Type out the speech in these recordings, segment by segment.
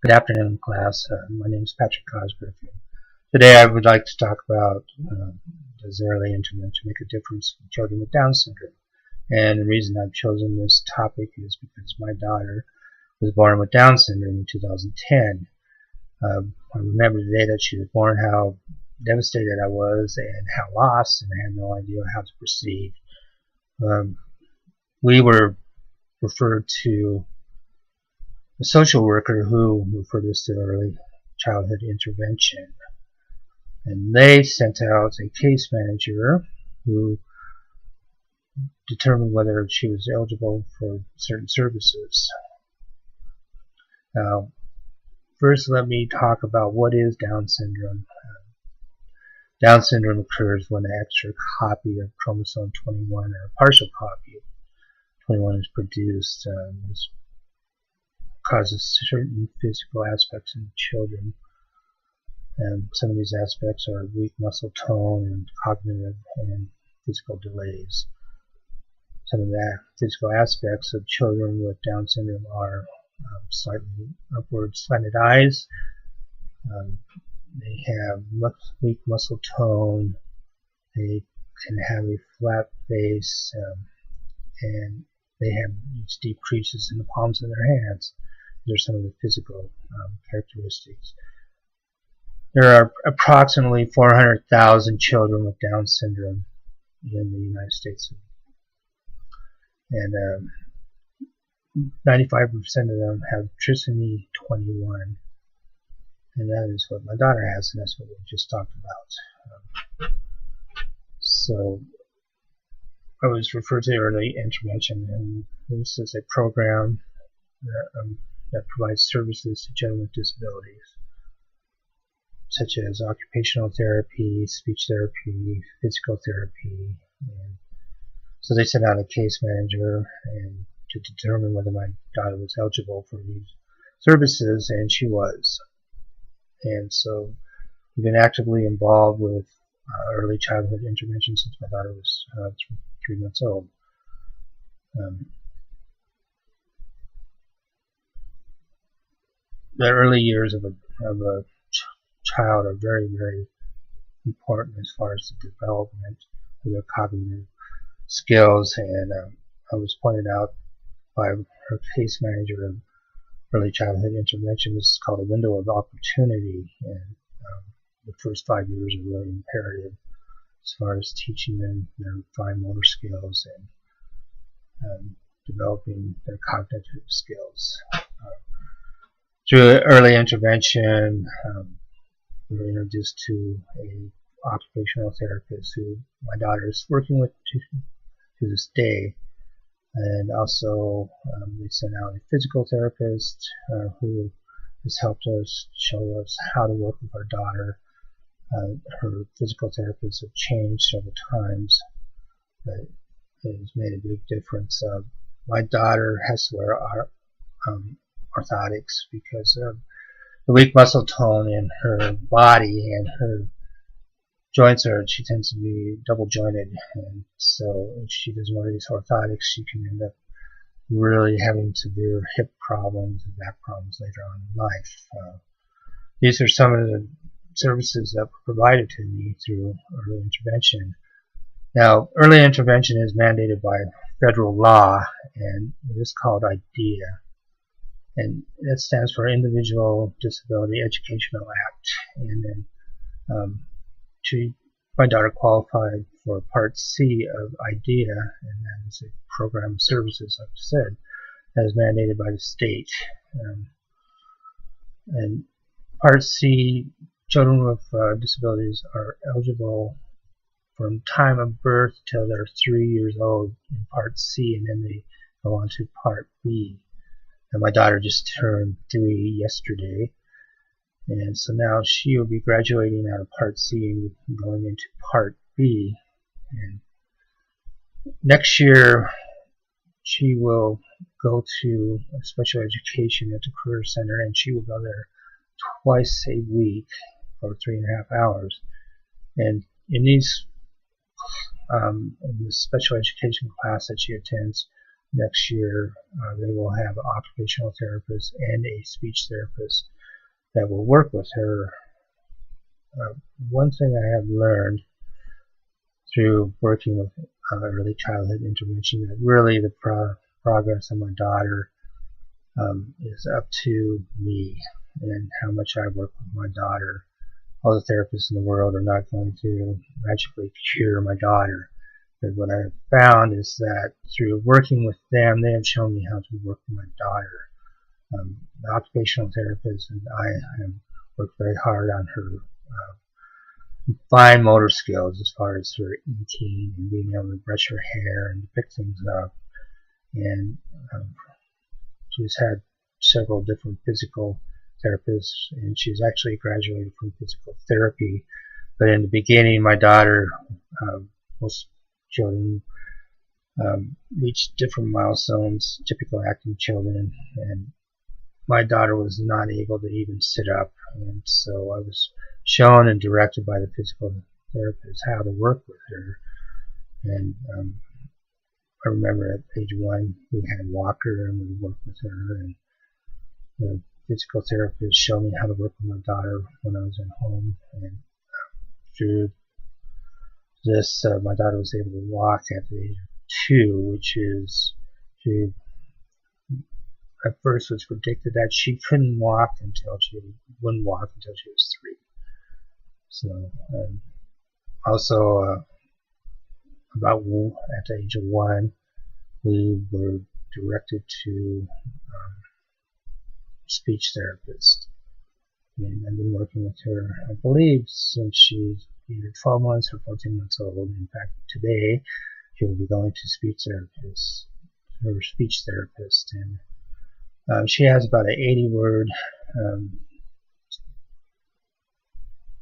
Good afternoon, class. My name is Patrick Cosgrove. Today I would like to talk about does early intervention make a difference in children with Down syndrome? And the reason I've chosen this topic is because my daughter was born with Down syndrome in 2010. I remember the day that she was born, how devastated I was and how lost, and I had no idea how to proceed. We were referred to a social worker who referred us to early childhood intervention, and they sent out a case manager who determined whether she was eligible for certain services. Now, first let me talk about what is Down syndrome. Down syndrome occurs when an extra copy of chromosome 21 or a partial copy of 21 is produced. This causes certain physical aspects in children, and some of these aspects are weak muscle tone and cognitive and physical delays. Some of the physical aspects of children with Down syndrome are slightly upward slanted eyes. They have weak muscle tone. They can have a flat face, and they have these deep creases in the palms of their hands. These are some of the physical characteristics. There are approximately 400,000 children with Down syndrome in the United States, and 95% of them have trisomy 21, and that is what my daughter has, and that's what we just talked about. So I was referred to early intervention, and this is a program that provides services to children with disabilities, such as occupational therapy, speech therapy, physical therapy. And so they sent out a case manager and to determine whether my daughter was eligible for these services, and she was. And so we've been actively involved with early childhood intervention since my daughter was 3 months old. The early years of a child are very, very important as far as the development of their cognitive skills, and I was pointed out by her case manager of early childhood intervention. This is called a window of opportunity, and the first 5 years are really imperative as far as teaching them their fine motor skills and developing their cognitive skills. Through early intervention, we were introduced to an occupational therapist who my daughter is working with to this day, and also they sent out a physical therapist who has helped us, show us how to work with our daughter. Her physical therapists have changed several times, but it has made a big difference. My daughter has to wear orthotics because of the weak muscle tone in her body, and her joints she tends to be double jointed, and so if she doesn't wear these orthotics, she can end up really having severe hip problems and back problems later on in life. These are some of the services that were provided to me through early intervention. Now, early intervention is mandated by federal law, and it is called IDEA, and that stands for Individual Disability Educational Act. And then my daughter qualified for Part C of IDEA, and that is a program of services, like I said, that is mandated by the state. And Part C, children with disabilities are eligible from time of birth till they're 3 years old in Part C, and then they go on to Part B. And my daughter just turned 3 yesterday, and so now she will be graduating out of Part C and going into Part B. And next year she will go to a special education at the Career Center, and she will go there twice a week for 3.5 hours. And in this special education class that she attends, next year they will have an occupational therapist and a speech therapist that will work with her. One thing I have learned through working with early childhood intervention, that really the progress of my daughter is up to me and how much I work with my daughter. All the therapists in the world are not going to magically cure my daughter. But what I have found is that through working with them, they have shown me how to work with my daughter. The occupational therapist and I have worked very hard on her fine motor skills as far as her eating and being able to brush her hair and pick things up. And she's had several different physical therapists, and she's actually graduated from physical therapy. But in the beginning, my daughter, most children reach different milestones, typical acting children, and my daughter was not able to even sit up, and so I was shown and directed by the physical therapist how to work with her. And I remember at age 1 we had a walker and we worked with her, and the physical therapist showed me how to work with my daughter when I was at home, and through this my daughter was able to walk at the age of 2, which is, she at first was predicted that she couldn't walk until she wouldn't walk until she was 3. So also about at the age of 1 we were directed to speech therapist, and I've been working with her, I believe, since she's either 12 months or 14 months old. In fact, today she will be going to her speech therapist, and she has about an 80-word,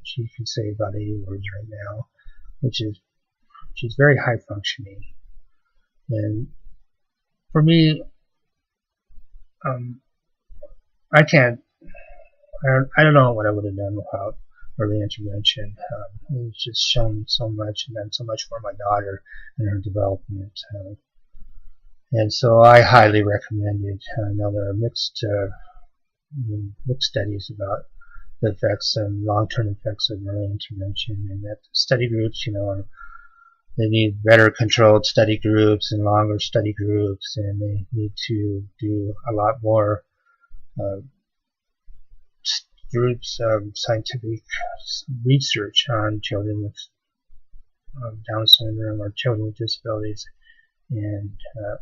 she can say about 80 words right now, which is, she's very high functioning. And for me, I don't know what I would have done without early intervention. It's just shown so much and done so much for my daughter and her development. And so I highly recommend it. I know there are mixed studies about the effects and long-term effects of early intervention, and that study groups, they need better controlled study groups and longer study groups, and they need to do a lot more groups of scientific research on children with Down syndrome or children with disabilities and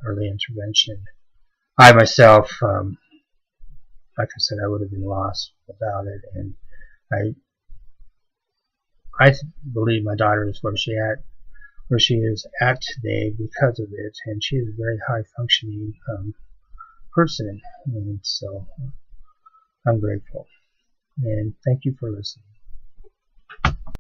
early intervention. I myself, like I said, I would have been lost without it, and I believe my daughter is where she is at today because of it, and she is a very high functioning person, and so I'm grateful. And thank you for listening.